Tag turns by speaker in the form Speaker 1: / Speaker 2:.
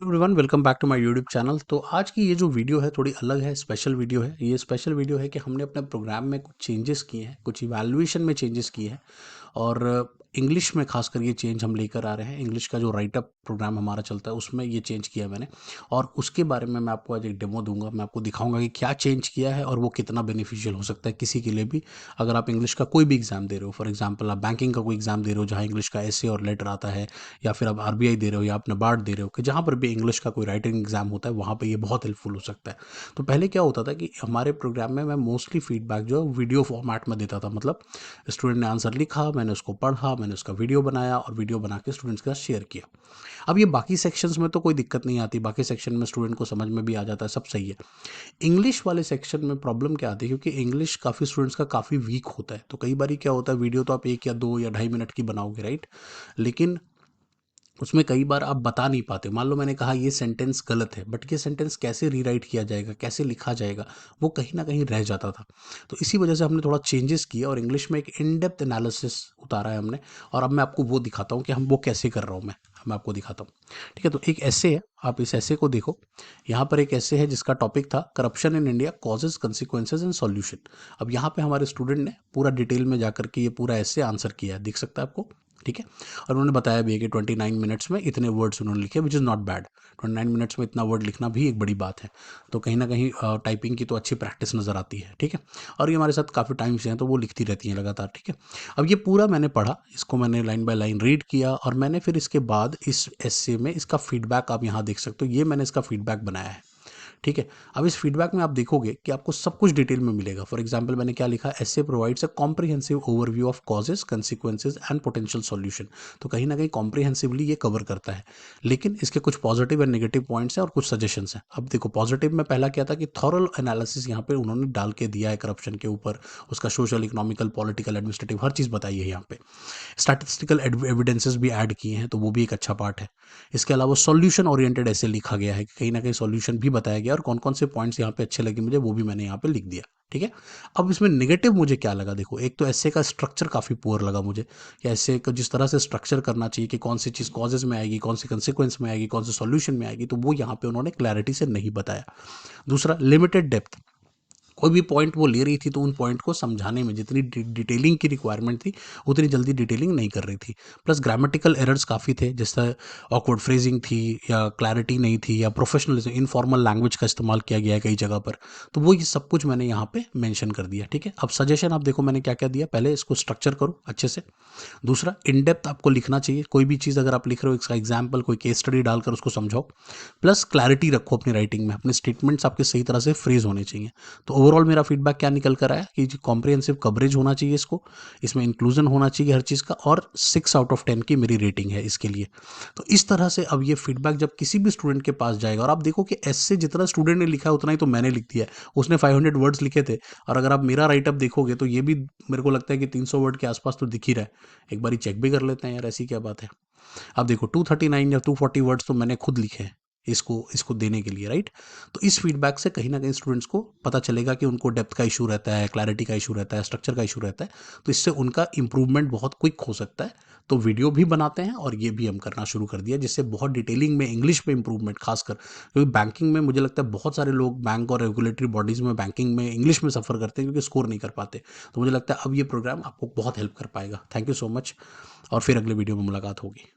Speaker 1: Everyone welcome back to my YouTube channel. तो आज की ये जो वीडियो है थोड़ी अलग है, स्पेशल वीडियो है। ये स्पेशल वीडियो है कि हमने अपने प्रोग्राम में कुछ चेंजेस किए हैं, कुछ इवैल्यूएशन में चेंजेस किए हैं और इंग्लिश में खासकर ये चेंज हम लेकर आ रहे हैं। इंग्लिश का जो राइट अप प्रोग्राम हमारा चलता है उसमें ये चेंज किया है मैंने, और उसके बारे में मैं आपको आज एक डेमो दूंगा। मैं आपको दिखाऊंगा कि क्या चेंज किया है और वो कितना बेनिफिशियल हो सकता है किसी के लिए भी। अगर आप इंग्लिश का कोई भी एग्जाम दे रहे हो, फॉर एग्जाम्पल आप बैंकिंग का कोई एग्जाम दे रहे हो जहाँ इंग्लिश का एसे और लेटर आता है, या फिर आप आरबीआई दे रहे हो या आप नबार्ड दे रहे हो, कि जहाँ पर भी इंग्लिश का कोई राइटिंग एग्जाम होता है वहाँ पे ये बहुत हेल्पफुल हो सकता है। तो पहले क्या होता था कि हमारे प्रोग्राम में मैं मोस्टली फीडबैक जो है वीडियो फॉर्मेट में देता था। मतलब स्टूडेंट ने आंसर लिखा, मैंने उसको पढ़ा, मैंने उसका वीडियो बनाया और वीडियो बना के स्टूडेंट्स के साथ शेयर किया। अब ये बाकी सेक्शंस में तो कोई दिक्कत नहीं आती, बाकी सेक्शन में स्टूडेंट को समझ में भी आ जाता है, सब सही है। इंग्लिश वाले सेक्शन में प्रॉब्लम क्या आती है, क्योंकि इंग्लिश काफ़ी स्टूडेंट्स का काफ़ी वीक होता है। तो कई बार क्या होता है, वीडियो तो आप 1 या 2 या 2.5 मिनट की बनाओगे, राइट, लेकिन उसमें कई बार आप बता नहीं पाते। मान लो मैंने कहा ये सेंटेंस गलत है, बट ये सेंटेंस कैसे रीराइट किया जाएगा, कैसे लिखा जाएगा, वो कहीं ना कहीं रह जाता था। तो इसी वजह से हमने थोड़ा चेंजेस किया और इंग्लिश में एक इन डेप्थ एनालिसिस उतारा है हमने। और अब मैं आपको वो दिखाता हूँ कि हम वो कैसे कर रहा हूँ। मैं आपको दिखाता हूँ। ठीक है, तो एक ऐसे है, आप इस ऐसे को देखो। यहाँ पर एक ऐसे है जिसका टॉपिक था corruption in India, causes, consequences and solution. अब यहाँ पे हमारे स्टूडेंट ने पूरा डिटेल में जाकर के ये पूरा ऐसे आंसर किया है, दिख सकता है आपको। ठीक है, और उन्होंने बताया भी है कि 29 मिनट्स में इतने वर्ड्स उन्होंने लिखे, which is not bad. 29 minutes में इतना वर्ड लिखना भी एक बड़ी बात है। तो कहीं ना कहीं टाइपिंग की तो अच्छी प्रैक्टिस नज़र आती है। ठीक है, और ये हमारे साथ काफ़ी टाइम से हैं तो वो लिखती रहती हैं लगातार। ठीक है, अब ये पूरा मैंने पढ़ा, इसको मैंने लाइन बाय लाइन रीड किया और मैंने फिर इसके बाद इस एस्से में इसका फीडबैक आप यहाँ देख सकते हो। ये मैंने इसका फीडबैक बनाया है। ठीक है, अब इस फीडबैक में आप देखोगे कि आपको सब कुछ डिटेल में मिलेगा। फॉर एग्जांपल मैंने क्या लिखा, essay provides a comprehensive overview of causes, consequences and potential solution. तो कहीं ना कहीं कॉम्प्रिहेंसिवली ये कवर करता है, लेकिन इसके कुछ पॉजिटिव एंड नेगेटिव पॉइंट्स हैं और कुछ सजेशंस हैं। अब देखो, पॉजिटिव में पहला क्या था कि थॉरल एनालिसिस यहाँ पे उन्होंने डाल के दिया है करप्शन के ऊपर, उसका सोशल, इकोनॉमिकल, पॉलिटिकल, एडमिनिस्ट्रेटिव हर चीज़ बताई है यहाँ पे। स्टैटिस्टिकल एविडेंसेस भी ऐड किए हैं, तो वो भी एक अच्छा पार्ट है। इसके अलावा सॉल्यूशन ओरिएंटेड ऐसे लिखा गया है कि कहीं ना कहीं सॉल्यूशन भी बताया गया, और कौन कौन से पॉइंट्स यहाँ पे अच्छे लगे मुझे वो भी मैंने यहाँ पे लिख दिया। ठीक है, अब इसमें नेगेटिव मुझे क्या लगा, देखो, एक तो ऐसे का स्ट्रक्चर काफ़ी पुअर लगा मुझे, कि ऐसे का जिस तरह से स्ट्रक्चर करना चाहिए कि कौन सी चीज़ कॉजेज में आएगी, कौन सी कंसिक्वेंस में आएगी, कौन सी सॉल्यूशन में आएगी, तो वो यहाँ पे उन्होंने क्लैरिटी से नहीं बताया। दूसरा, लिमिटेड डेप्थ। कोई भी पॉइंट वो ले रही थी तो उन पॉइंट को समझाने में जितनी डिटेलिंग की रिक्वायरमेंट थी उतनी जल्दी डिटेलिंग नहीं कर रही थी। प्लस ग्रामेटिकल एरर्स काफ़ी थे, जैसे ऑकवर्ड फ्रेजिंग थी, या क्लैरिटी नहीं थी, या प्रोफेशनलिज्म, इनफॉर्मल लैंग्वेज का इस्तेमाल किया गया है कई जगह पर। तो वो ये सब कुछ मैंने यहाँ पे मेंशन कर दिया। ठीक है, अब सजेशन आप देखो मैंने क्या क्या दिया। पहले इसको स्ट्रक्चर करो अच्छे से। दूसरा, इन डेप्थ आपको लिखना चाहिए। कोई भी चीज़ अगर आप लिख रहे हो, इसका एग्जाम्पल, कोई केस स्टडी डालकर उसको समझाओ। प्लस क्लैरिटी रखो अपनी राइटिंग में, अपने स्टेटमेंट्स आपके सही तरह से फ्रेज होने चाहिए। तो ओवरऑल मेरा फीडबैक क्या निकल कर आया कि कॉम्प्रिहेंसिव कवरेज होना चाहिए इसको, इसमें इंक्लूजन होना चाहिए हर चीज़ का, और 6 आउट ऑफ 10 की मेरी रेटिंग है इसके लिए। तो इस तरह से अब ये फीडबैक जब किसी भी स्टूडेंट के पास जाएगा, और आप देखो कि ऐसे जितना स्टूडेंट ने लिखा है उतना ही तो मैंने लिख दिया है। उसने 500 वर्ड्स लिखे थे, और अगर आप मेरा राइटअप देखोगे तो ये भी मेरे को लगता है कि 300 वर्ड के आसपास तो दिख ही रहा है। एक बार चेक भी कर लेते हैं यार, ऐसी क्या बात है। अब देखो, 239 या 240 वर्ड्स तो मैंने खुद लिखे हैं इसको इसको देने के लिए, राइट। तो इस फीडबैक से कहीं ना कहीं स्टूडेंट्स को पता चलेगा कि उनको डेप्थ का इशू रहता है, क्लैरिटी का इशू रहता है, स्ट्रक्चर का इशू रहता है। तो इससे उनका इंप्रूवमेंट बहुत क्विक हो सकता है। तो वीडियो भी बनाते हैं और ये भी हम करना शुरू कर दिया, जिससे बहुत डिटेलिंग में इंग्लिश में इंप्रूवमेंट, खासकर क्योंकि बैंकिंग में मुझे लगता है बहुत सारे लोग बैंक और रेगुलेटरी बॉडीज़ में बैंकिंग में इंग्लिश में सफ़र करते हैं क्योंकि स्कोर नहीं कर पाते। तो मुझे लगता है अब ये प्रोग्राम आपको बहुत हेल्प कर पाएगा। थैंक यू सो मच, और फिर अगले वीडियो में मुलाकात होगी।